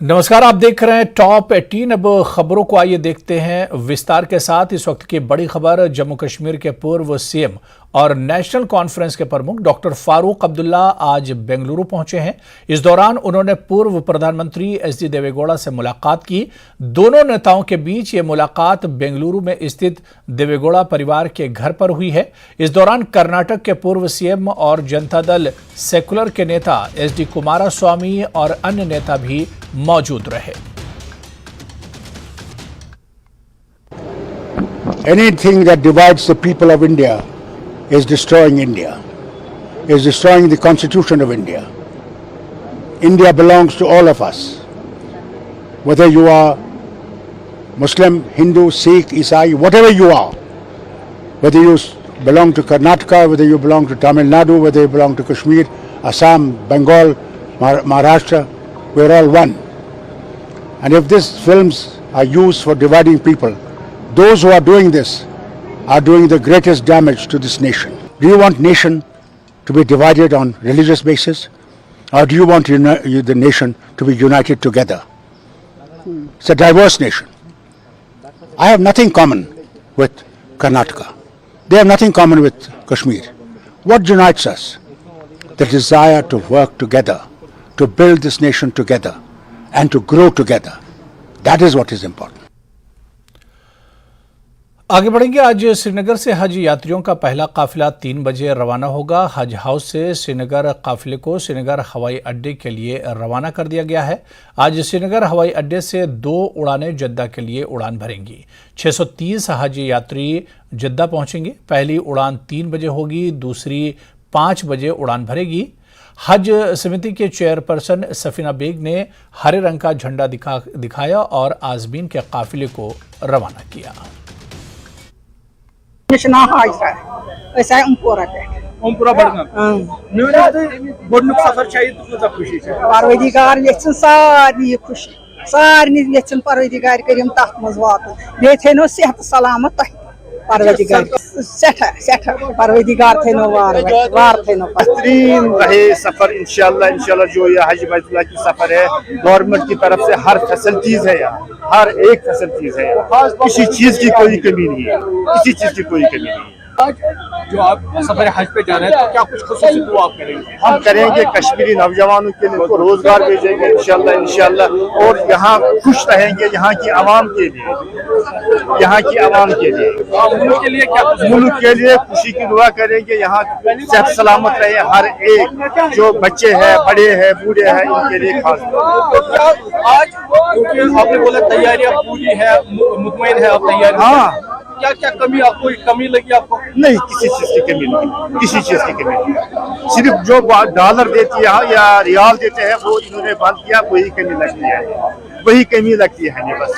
नमस्कार, आप देख रहे हैं टॉप 18। अब खबरों को आइए देखते हैं विस्तार के साथ। इस वक्त की बड़ी खबर, जम्मू कश्मीर के पूर्व सीएम और नेशनल कॉन्फ्रेंस के प्रमुख डॉक्टर फारूक अब्दुल्ला आज बेंगलुरु पहुंचे हैं। इस दौरान उन्होंने पूर्व प्रधानमंत्री एचडी देवेगौड़ा से मुलाकात की। दोनों नेताओं के बीच ये मुलाकात बेंगलुरु में स्थित देवेगौड़ा परिवार के घर पर हुई है। इस दौरान कर्नाटक के पूर्व सीएम और जनता दल सेकुलर के नेता एचडी कुमारस्वामी और अन्य नेता भी मौजूद रहे। Anything that divides the people of India is destroying India, is destroying the constitution of India. India belongs to all of us. Whether you are Muslim, Hindu, Sikh, Isai, whatever you are, whether you belong to Karnataka, whether you belong to Tamil Nadu, whether you belong to Kashmir, Assam, Bengal, Maharashtra, we're all one. And if these films are used for dividing people, those who are doing this are doing the greatest damage to this nation. Do you want nation to be divided on religious basis, or do you want the nation to be united together? It's a diverse nation. I have nothing common with Karnataka. They have nothing common with Kashmir. What unites us? The desire to work together, to build this nation together and to grow together. That is what is important. आगे बढ़ेंगे। आज श्रीनगर से हज यात्रियों का पहला काफिला 3 बजे रवाना होगा। हज हाउस से श्रीनगर काफिले को श्रीनगर हवाई अड्डे के लिए रवाना कर दिया गया है। आज श्रीनगर हवाई अड्डे से 2 उड़ानें जद्दा के लिए उड़ान भरेंगी। 630 हज यात्री जद्दा पहुंचेंगे। पहली उड़ान 3 बजे होगी, दूसरी 5 बजे उड़ान भरेगी। हज समिति के चेयरपर्सन सफीना बेग ने हरे रंग का झंडा दिखाया और आजमीन के काफिले को रवाना किया। परवदिगार यचन सारनी खुशी, सारनी यचन परवदिगार करिम तथ मज वातुन, बे थेनो सेहत सलामत तह परवदिगार सेठा सेठा परवदिगार थेनो वार थेनो बेहतरीन रहे सफर। इंशाल्लाह जो ये हज बैतुल्लाह की सफर है, गवर्नमेंट की तरफ से हर फैसिलिटीज है, यहाँ हर एक फैसिलिटीज है, किसी चीज की कोई कमी नहीं है, किसी चीज की कोई कमी नहीं है। आज जो आप सफर हज पे जा रहे हैं, तो क्या कुछ खुसूसी दुआ आप करेंगे? हम करेंगे कश्मीरी नौजवानों के लिए, उनको रोजगार भेजेंगे इंशाल्लाह, और यहाँ खुश रहेंगे यहाँ की आवाम के लिए, यहाँ की आवाम के लिए, मुल्क के लिए क्या, मुल्क के लिए खुशी की दुआ करेंगे। यहाँ सेहत सलामत रहे हर एक, जो बच्चे हैं, बड़े हैं, बूढ़े हैं, इनके लिए खास। आज क्योंकि आपने बोला तैयारियां पूरी है, मुतमईन है आप तैयारी? हाँ, क्या क्या कमी, आपको कमी लगी आपको? नहीं, किसी चीज की कमी नहीं, किसी चीज की कमी नहीं। सिर्फ जो डॉलर देती है या रियाल देते हैं वो इन्होंने बंद किया, वही कमी लगती है, वही कमी लगती है बस।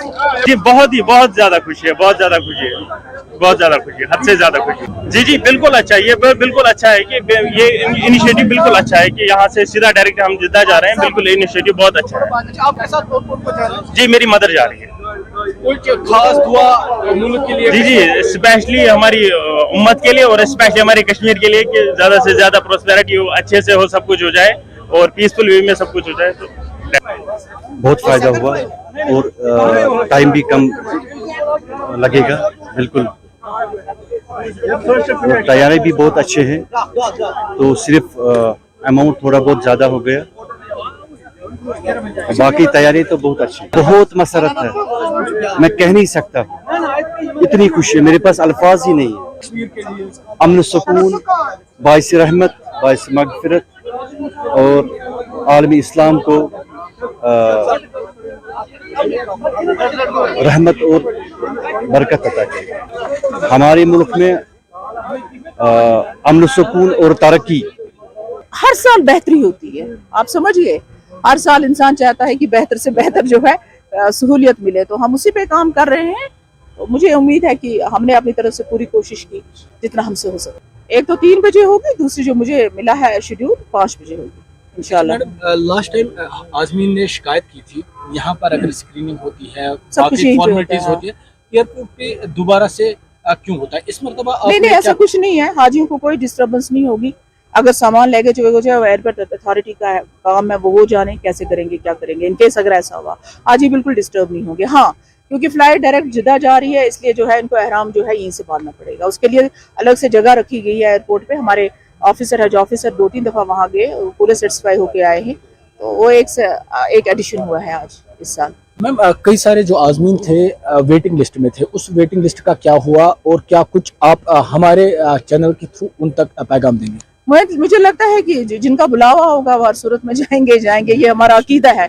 जी बहुत ज्यादा खुशी है, बहुत ज्यादा खुशी है, बहुत ज्यादा खुशी है, हद से ज्यादा खुशी। जी बिल्कुल अच्छा है, ये बिल्कुल अच्छा है कि ये इनिशिएटिव बिल्कुल अच्छा है कि यहाँ से सीधा डायरेक्ट हम जिद्दा जा रहे हैं। बिल्कुल इनिशिएटिव बहुत अच्छा है। आपके साथ कौन जा रहे हैं? जी मेरी मदर जा रही है। कोई खास दुआ मुल्क के लिए? जी स्पेशली हमारी उम्मत के लिए और स्पेशली हमारे कश्मीर के लिए कि ज्यादा से ज्यादा प्रोस्पेरिटी हो, अच्छे से हो, सब कुछ हो जाए और पीसफुल वे में सब कुछ हो जाए। तो बहुत फायदा हुआ और टाइम भी कम लगेगा। बिल्कुल तैयारी भी बहुत अच्छे हैं, तो सिर्फ अमाउंट थोड़ा बहुत ज्यादा हो गया, बाकी तैयारी तो बहुत अच्छी। बहुत मसरत है, मैं कह नहीं सकता, इतनी खुशी है, मेरे पास अल्फाज ही नहीं है। अमन सुकून, बाइस रहमत, बाइस मगफिरत और आलमी इस्लाम को रहमत और बरकत अता करे। हमारे मुल्क में अमन सुकून और तरक्की हर साल बेहतरी होती है। आप समझिए, हर साल इंसान चाहता है कि बेहतर से बेहतर जो है सहूलियत मिले, तो हम उसी पे काम कर रहे हैं। तो मुझे उम्मीद है कि हमने अपनी तरफ से पूरी कोशिश की जितना हमसे हो सके। एक तो 3 बजे होगी, दूसरी जो मुझे मिला है शेड्यूल 5 बजे होगी इंशाल्लाह। लास्ट टाइम आजमीन ने शिकायत की थी, यहाँ पर अगर स्क्रीनिंग होती है, सब कुछ फॉर्मेलिटीज होती है, एयरपोर्ट पे दोबारा से क्यों होता है? इस मरतबा नहीं, ऐसा कुछ नहीं है, हाजियों को कोई डिस्टर्बेंस नहीं होगी। अगर सामान लगेज हो जाए, एयरपोर्ट अथॉरिटी का काम है, वो जाने कैसे करेंगे, क्या करेंगे। इनकेस अगर ऐसा हुआ, आज ही बिल्कुल डिस्टर्ब नहीं होंगे। हाँ, क्योंकि फ्लाइट डायरेक्ट जिद्दा जा रही है, इसलिए जो है इनको एहराम जो है यहीं से बांधना पड़ेगा। उसके लिए अलग से जगह रखी गई है एयरपोर्ट पे। हमारे ऑफिसर, हज ऑफिसर 2-3 दफा वहाँ गए, पूरे सेटिस्फाई होके आए हैं। तो वो एक एडिशन हुआ है आज इस साल। मैम, कई सारे जो आज़मीन थे वेटिंग लिस्ट में थे, उस वेटिंग लिस्ट का क्या हुआ और क्या कुछ आप हमारे चैनल के थ्रू उन तक पैगाम देंगे? मुझे लगता है कि जिनका बुलावा होगा वो हर सूरत में जाएंगे। ये हमारा अकीदा है,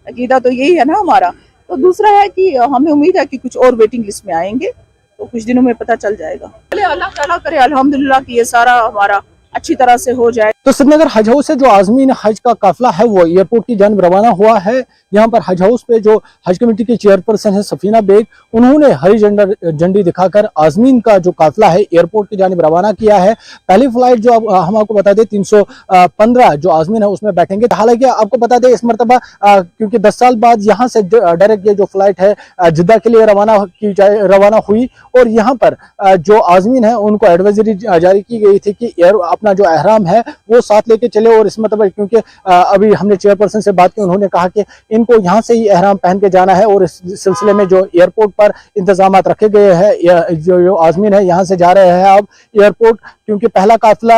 अकीदा तो यही है ना हमारा। तो दूसरा है कि हमें उम्मीद है कि कुछ और वेटिंग लिस्ट में आएंगे, तो कुछ दिनों में पता चल जाएगा। अल्लाह ताला करे अल्हम्दुलिल्लाह कि ये सारा हमारा अच्छी तरह से हो जाए। तो श्रीनगर हज हाउस से जो आज़मीन हज का काफिला है वो एयरपोर्ट की जानिब रवाना हुआ है। यहाँ पर हज हाउस पे जो हज कमेटी के चेयरपर्सन है सफीना बेग, उन्होंने हरी झंडी दिखाकर आज़मीन का जो काफिला है एयरपोर्ट की जानिब रवाना किया है। पहली फ्लाइट जो हम आपको बता दें 315 जो आज़मीन है उसमें बैठेंगे। हालांकि आपको बता दें इस मरतबा क्योंकि 10 साल बाद यहाँ से डायरेक्ट ये जो फ्लाइट है जिद्दा के लिए रवाना हुई और यहाँ पर जो आज़मीन है उनको एडवाइजरी जारी की गई थी कि अपना जो एहराम है वो साथ लेके चले। और इस मतलब क्योंकि अभी हमने चेयरपर्सन से बात की, उन्होंने कहा कि इनको यहाँ से ही एहराम पहन के जाना है और इस सिलसिले में जो एयरपोर्ट पर इंतजाम रखे गए हैं। जो आज़मीन है यहाँ से जा रहे हैं अब एयरपोर्ट, क्योंकि पहला काफिला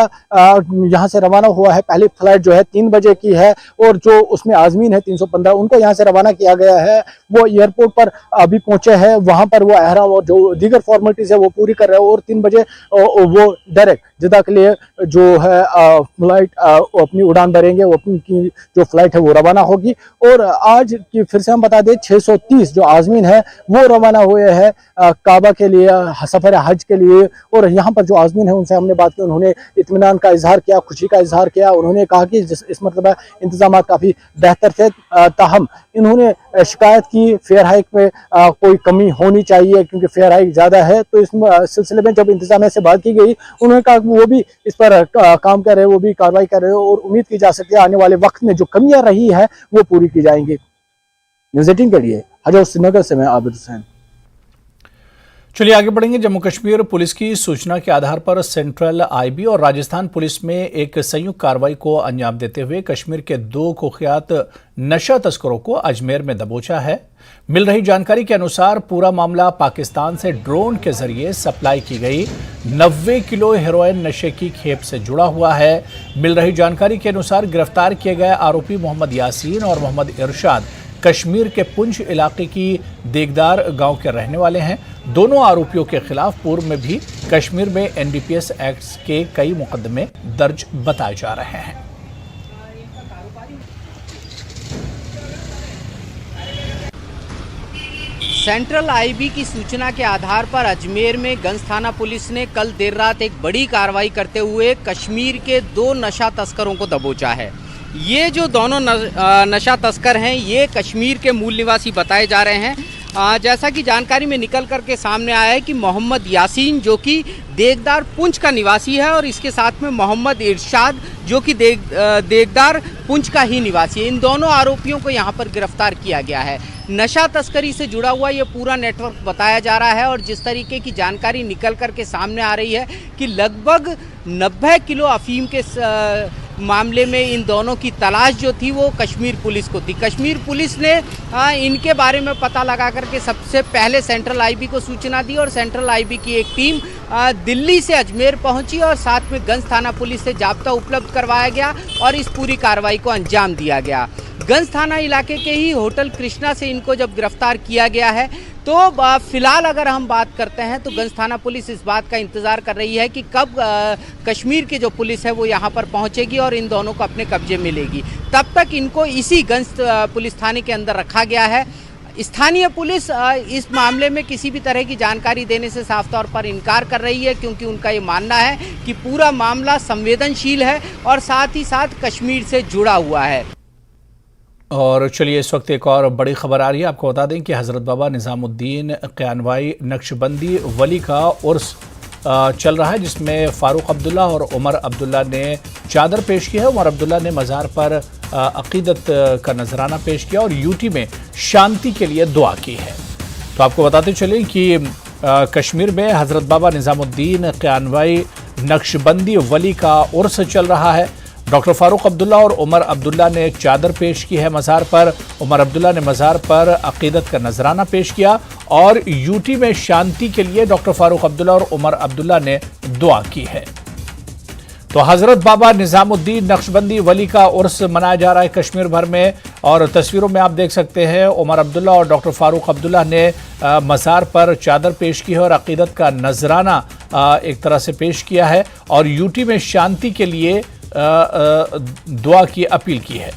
यहाँ से रवाना हुआ है। पहली फ्लाइट जो है 3 बजे की है और जो उसमें आज़मीन है 315 उनको यहाँ से रवाना किया गया है। वो एयरपोर्ट पर अभी पहुंचे हैं, वहां पर वो एहराम और जो दीगर फॉर्मेलिटीज है वो पूरी कर रहे हैं और 3 बजे वो डायरेक्ट जिद्दा के लिए जो है फ्लाइट अपनी उड़ान भरेंगे। वो अपनी की जो फ्लाइट है वो रवाना होगी। और आज की फिर से हम बता दें 630 जो आज़मीन है वो रवाना हुए हैं काबा के लिए, सफर हज के लिए। और यहाँ पर जो आज़मीन है उनसे हमने बात की, उन्होंने इत्मीनान का इजहार किया, खुशी का इजहार किया। उन्होंने कहा कि इस मतलब इंतजाम काफ़ी बेहतर थे, ताहम इन्होंने शिकायत की फेयर हाइक में कोई कमी होनी चाहिए क्योंकि फेयर हाइक ज़्यादा है। तो इस सिलसिले में जब इंतजामिया से बात की गई, उन्होंने कहा कि वो भी इस पर काम कर रहे हैं, वो भी कार्रवाई कर रहे हैं और उम्मीद की जा सकती है आने वाले वक्त में जो कमियां रही है वो पूरी की जाएंगी। न्यूज़ 18 के लिए हज हाउस श्रीनगर से मैं आबिद हुसैन। चलिए आगे बढ़ेंगे। जम्मू कश्मीर पुलिस की सूचना के आधार पर सेंट्रल आईबी और राजस्थान पुलिस में एक संयुक्त कार्रवाई को अंजाम देते हुए कश्मीर के 2 कुख्यात नशा तस्करों को अजमेर में दबोचा है। मिल रही जानकारी के अनुसार पूरा मामला पाकिस्तान से ड्रोन के जरिए सप्लाई की गई 90 किलो हेरोइन नशे की खेप से जुड़ा हुआ है। मिल रही जानकारी के अनुसार गिरफ्तार किए गए आरोपी मोहम्मद यासीन और मोहम्मद इरशाद कश्मीर के पुंछ इलाके की देगदार गांव के रहने वाले हैं। दोनों आरोपियों के खिलाफ पूर्व में भी कश्मीर में एनडीपीएस एक्ट के कई मुकदमे दर्ज बताए जा रहे हैं। सेंट्रल आईबी की सूचना के आधार पर अजमेर में गंज थाना पुलिस ने कल देर रात एक बड़ी कार्रवाई करते हुए कश्मीर के 2 नशा तस्करों को दबोचा है। ये जो दोनों नशा तस्कर हैं ये कश्मीर के मूल निवासी बताए जा रहे हैं। जैसा कि जानकारी में निकल कर के सामने आया है कि मोहम्मद यासीन जो कि देगदार पुंछ का निवासी है और इसके साथ में मोहम्मद इरशाद जो कि देगदार पुंछ का ही निवासी है। इन दोनों आरोपियों को यहाँ पर गिरफ्तार किया गया है। नशा तस्करी से जुड़ा हुआ ये पूरा नेटवर्क बताया जा रहा है और जिस तरीके की जानकारी निकल कर के सामने आ रही है कि लगभग 90 किलो अफीम के मामले में इन दोनों की तलाश जो थी वो कश्मीर पुलिस को थी। कश्मीर पुलिस ने इनके बारे में पता लगा करके सबसे पहले सेंट्रल आईबी को सूचना दी और सेंट्रल आईबी की एक टीम दिल्ली से अजमेर पहुंची और साथ में गंज थाना पुलिस से जाब्ता उपलब्ध करवाया गया और इस पूरी कार्रवाई को अंजाम दिया गया। गंज थाना इलाके के ही होटल कृष्णा से इनको जब गिरफ्तार किया गया है तो फिलहाल अगर हम बात करते हैं तो गंज थाना पुलिस इस बात का इंतज़ार कर रही है कि कब कश्मीर की जो पुलिस है वो यहाँ पर पहुँचेगी और इन दोनों को अपने कब्जे में लेगी। तब तक इनको इसी गंज पुलिस थाने के अंदर रखा गया है। स्थानीय पुलिस इस मामले में किसी भी तरह की जानकारी देने से साफ तौर पर इनकार कर रही है क्योंकि उनका ये मानना है कि पूरा मामला संवेदनशील है और साथ ही साथ कश्मीर से जुड़ा हुआ है। और चलिए इस वक्त एक और बड़ी खबर आ रही है। आपको बता दें कि हज़रत बाबा निज़ामुद्दीन क़यानवाई नक्शबंदी वली का उर्स चल रहा है जिसमें फ़ारूक अब्दुल्ला और उमर अब्दुल्ला ने चादर पेश की है। उमर अब्दुल्ला ने मज़ार पर अक़ीदत का नजराना पेश किया और यूटी में शांति के लिए दुआ की है। तो आपको बताते चलें कि कश्मीर में हज़रत बाबा निज़ामुद्दीन क़यानवाई नक्शबंदी वली का उर्स चल रहा है। डॉक्टर फारूक अब्दुल्ला और उमर अब्दुल्ला ने चादर पेश की है मज़ार पर। उमर अब्दुल्ला ने मज़ार पर अकीदत का नजराना पेश किया और यूटी में शांति के लिए डॉक्टर फारूक अब्दुल्ला और उमर अब्दुल्ला ने दुआ की है। तो हजरत बाबा निजामुद्दीन नक्शबंदी वली का उर्स मनाया जा रहा है कश्मीर भर में, और तस्वीरों में आप देख सकते हैं उमर अब्दुल्ला और डॉक्टर फारूक अब्दुल्ला ने मज़ार पर चादर पेश की है और अकीदत का नजराना एक तरह से पेश किया है और यूटी में शांति के लिए दुआ की अपील की है।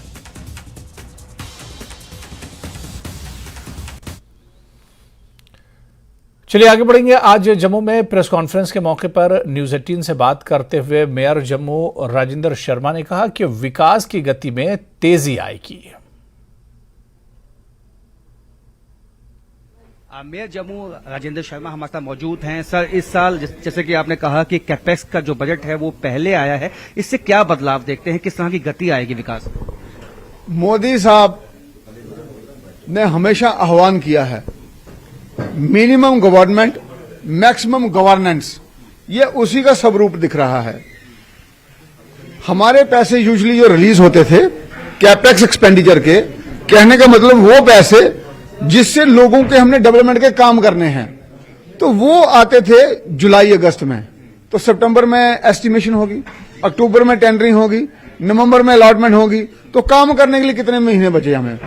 चलिए आगे बढ़ेंगे। आज जम्मू में प्रेस कॉन्फ्रेंस के मौके पर न्यूज़ 18 से बात करते हुए मेयर जम्मू राजेंद्र शर्मा ने कहा कि विकास की गति में तेजी आएगी। मेयर जम्मू राजेंद्र शर्मा हमारे साथ मौजूद हैं। सर, इस साल जैसे कि आपने कहा कि कैपेक्स का जो बजट है वो पहले आया है, इससे क्या बदलाव देखते हैं, किस तरह की गति आएगी विकास? मोदी साहब ने हमेशा आह्वान किया है मिनिमम गवर्नमेंट मैक्सिमम गवर्नेंस, ये उसी का स्वरूप दिख रहा है। हमारे पैसे यूजुअली जो रिलीज होते थे कैपेक्स एक्सपेंडिचर के, कहने का मतलब वो पैसे जिससे लोगों के हमने डेवलपमेंट के काम करने हैं, तो वो आते थे जुलाई अगस्त में। तो सितंबर में एस्टिमेशन होगी, अक्टूबर में टेंडरिंग होगी, नवंबर में अलॉटमेंट होगी, तो काम करने के लिए कितने महीने बचे हमें।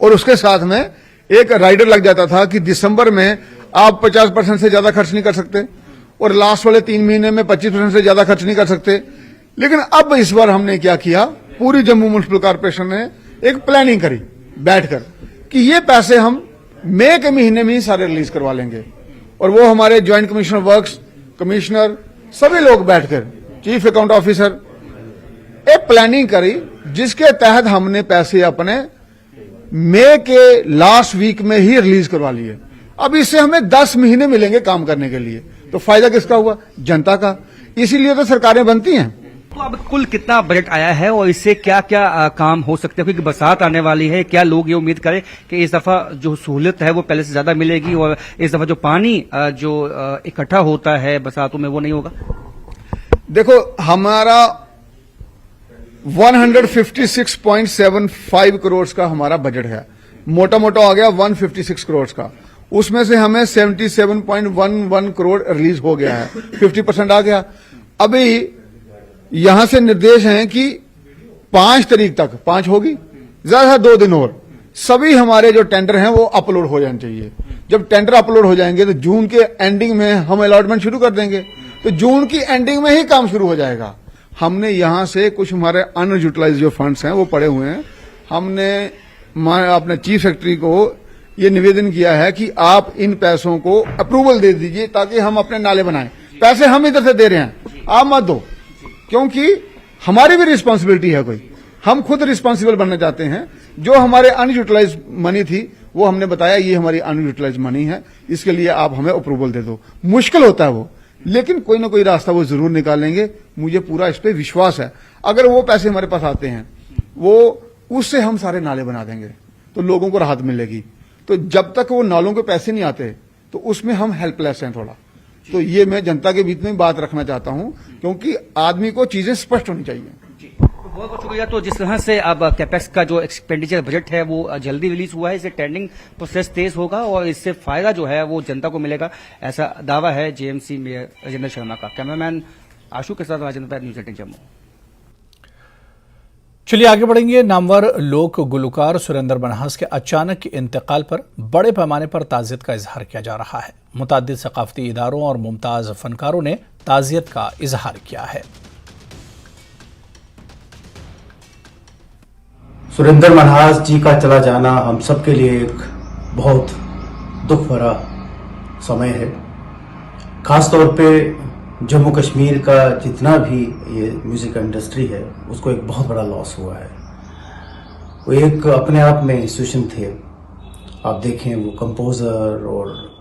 और उसके साथ में एक राइडर लग जाता था कि दिसंबर में आप 50% से ज्यादा खर्च नहीं कर सकते और लास्ट वाले 3 महीने में 25% से ज्यादा खर्च नहीं कर सकते। लेकिन अब इस बार हमने क्या किया, पूरी जम्मू म्युनिसिपल कॉर्पोरेशन ने एक प्लानिंग करी बैठकर कि ये पैसे हम मई के महीने में ही सारे रिलीज करवा लेंगे। और वो हमारे ज्वाइंट कमिश्नर वर्क्स, कमिश्नर, सभी लोग बैठकर, चीफ अकाउंट ऑफिसर, एक प्लानिंग करी जिसके तहत हमने पैसे अपने मई के लास्ट वीक में ही रिलीज करवा लिए। अब इससे हमें 10 महीने मिलेंगे काम करने के लिए। तो फायदा किसका हुआ? जनता का। इसीलिए तो सरकारें बनती हैं। तो अब कुल कितना बजट आया है और इससे क्या क्या काम हो सकते हैं, क्योंकि बरसात आने वाली है, क्या लोग ये उम्मीद करें कि इस दफा जो सहूलियत है वो पहले से ज्यादा मिलेगी और इस दफा जो पानी जो इकट्ठा होता है बरसातों में वो नहीं होगा? देखो, हमारा 156.75 करोड़ का हमारा बजट है, मोटा मोटा आ गया 156 करोड़ का। उसमें से हमें 77.11 करोड़ रिलीज हो गया है, 50% आ गया। अभी यहां से निर्देश हैं कि 5 तारीख तक, 5 होगी, ज्यादा 2 दिन और सभी हमारे जो टेंडर हैं वो अपलोड हो जाने चाहिए। जब टेंडर अपलोड हो जाएंगे तो जून के एंडिंग में हम अलॉटमेंट शुरू कर देंगे, तो जून की एंडिंग में ही काम शुरू हो जाएगा। हमने यहां से कुछ हमारे अनयूटिलाइज जो फंड्स हैं वो पड़े हुए हैं, हमने अपने चीफ सेक्रेटरी को ये निवेदन किया है कि आप इन पैसों को अप्रूवल दे दीजिए ताकि हम अपने नाले बनाएं। पैसे हम इधर से दे रहे हैं, आप मत दो, क्योंकि हमारी भी रिस्पांसिबिलिटी है कोई, हम खुद रिस्पांसिबल बनना चाहते हैं। जो हमारे अनयूटिलाइज मनी थी वो हमने बताया ये हमारी अनयूटिलाइज मनी है, इसके लिए आप हमें अप्रूवल दे दो। मुश्किल होता है वो, लेकिन कोई ना कोई रास्ता वो जरूर निकालेंगे, मुझे पूरा इस पे विश्वास है। अगर वो पैसे हमारे पास आते हैं, वो उससे हम सारे नाले बना देंगे तो लोगों को राहत मिलेगी। तो जब तक वो नालों के पैसे नहीं आते तो उसमें हम हेल्पलेस हैं थोड़ा। तो ये मैं जनता के बीच में बात रखना चाहता हूं, क्योंकि आदमी को चीजें स्पष्ट होनी चाहिए। बहुत बहुत शुक्रिया। तो जिस तरह से अब कैपेक्स का जो एक्सपेंडिचर बजट है वो जल्दी रिलीज हुआ है, इससे टेंडरिंग प्रोसेस तेज होगा और इससे फायदा जो है वो जनता को मिलेगा, ऐसा दावा है जेएमसी मेयर राजेंद्र शर्मा का। कैमरामैन आशु के साथ राजेंद्र, न्यूज़ 18 जम्मू। चलिए आगे बढ़ेंगे। नामवर लोक गुलकार सुरेंद्र मनहास के अचानक इंतकाल पर बड़े पैमाने पर ताज़ियत का इजहार किया जा रहा है। मुताद्दिद सकाफती इदारों और मुमताज फनकारों ने ताज़ियत का इजहार किया है। सुरेंद्र मनहास जी का चला जाना हम सब के लिए एक बहुत दुख भरा समय है। खास तौर पे जम्मू कश्मीर का जितना भी ये म्यूजिक इंडस्ट्री है उसको एक बहुत बड़ा लॉस हुआ है। वो एक अपने आप में इंस्टीट्यूशन थे। आप देखें, वो कंपोजर और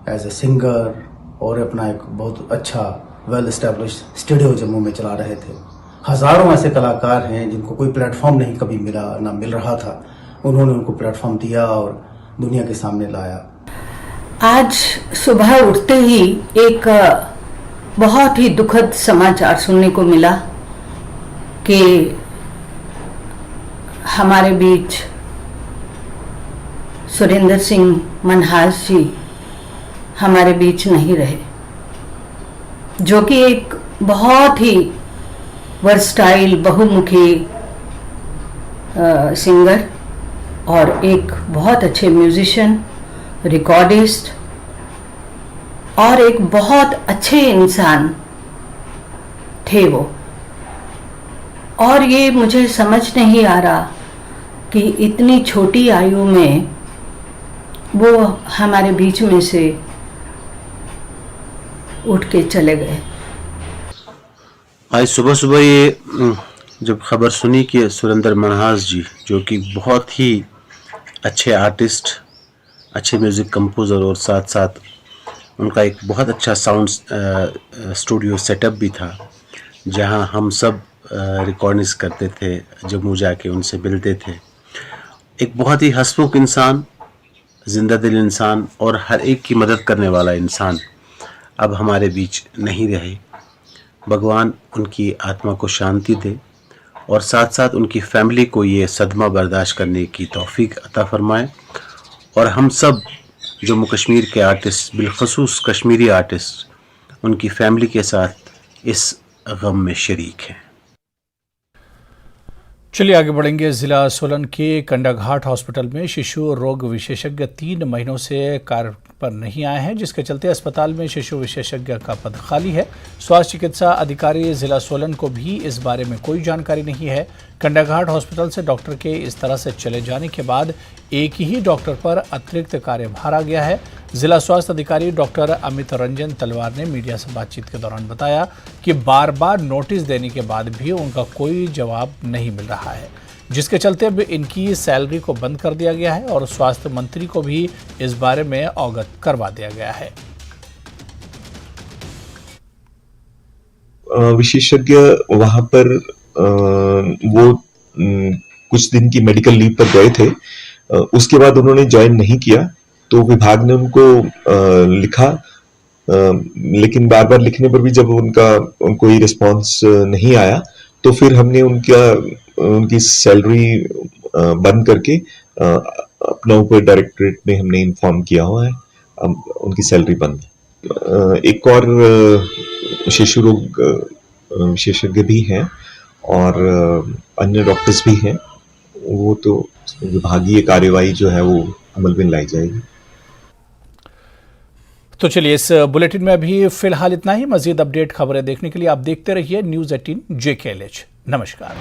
एज ए सिंगर और अपना एक बहुत अच्छा वेल एस्टेब्लिश्ड स्टूडियो जम्मू में चला रहे थे। हजारों ऐसे कलाकार हैं जिनको कोई प्लेटफॉर्म नहीं कभी मिला, ना मिल रहा था, उन्होंने उनको प्लेटफॉर्म दिया और दुनिया के सामने लाया। आज सुबह उठते ही एक बहुत ही दुखद समाचार सुनने को मिला कि हमारे बीच सुरेंद्र सिंह मनहास जी हमारे बीच नहीं रहे, जो कि एक बहुत ही वर्सटाइल बहुमुखी सिंगर और एक बहुत अच्छे म्यूजिशियन, रिकॉर्डिस्ट और एक बहुत अच्छे इंसान थे वो। और ये मुझे समझ नहीं आ रहा कि इतनी छोटी आयु में वो हमारे बीच में से उठ के चले गए। आज सुबह सुबह ये जब खबर सुनी कि सुरेंद्र मनहास जी, जो कि बहुत ही अच्छे आर्टिस्ट, अच्छे म्यूज़िक कंपोज़र और साथ साथ उनका एक बहुत अच्छा साउंड स्टूडियो सेटअप भी था, जहां हम सब रिकॉर्डिंग्स करते थे, जम्मू जाके उनसे मिलते थे। एक बहुत ही हंसमुख इंसान, जिंदा दिल इंसान और हर एक की मदद करने वाला इंसान अब हमारे बीच नहीं रहे। भगवान उनकी आत्मा को शांति दे और साथ साथ उनकी फैमिली को ये सदमा बर्दाश्त करने की तौफीक अता फरमाए। और हम सब जम्मू कश्मीर के आर्टिस्ट, बिलखसूस कश्मीरी आर्टिस्ट, उनकी फैमिली के साथ इस गम में शरीक हैं। चलिए आगे बढ़ेंगे। जिला सोलन के कंडाघाट हॉस्पिटल में शिशु रोग विशेषज्ञ 3 महीनों से कार्य पर नहीं आए हैं, जिसके चलते अस्पताल में शिशु विशेषज्ञ का पद खाली है। स्वास्थ्य चिकित्सा अधिकारी जिला सोलन को भी इस बारे में कोई जानकारी नहीं है। कंडाघाट हॉस्पिटल से डॉक्टर के इस तरह से चले जाने के बाद एक ही डॉक्टर पर अतिरिक्त कार्यभार आ गया है। जिला स्वास्थ्य अधिकारी डॉक्टर अमित रंजन तलवार ने मीडिया से बातचीत के दौरान बताया कि बार बार नोटिस देने के बाद भी उनका कोई जवाब नहीं मिल रहा है, जिसके चलते अब इनकी सैलरी को बंद कर दिया गया है और स्वास्थ्य मंत्री को भी इस बारे में अवगत करवा दिया गया है। विशेषज्ञ वहां पर वो कुछ दिन की मेडिकल लीव पर गए थे, उसके बाद उन्होंने ज्वाइन नहीं किया, तो विभाग ने उनको लिखा, लेकिन बार बार लिखने पर भी जब उनका कोई रिस्पांस नहीं आया, तो फिर हमने उनकी सैलरी बंद करके अपना ऊपर डायरेक्टरेट में हमने इन्फॉर्म किया हुआ है, उनकी सैलरी बंद। एक और शिशु रोग विशेषज्ञ भी हैं और अन्य डॉक्टर्स भी हैं, वो तो विभागीय कार्यवाही जो है वो अमल में लाई जाएगी। तो चलिए, इस बुलेटिन में अभी फिलहाल इतना ही। मजीद अपडेट खबरें देखने के लिए आप देखते रहिए News 18 JKLH। नमस्कार।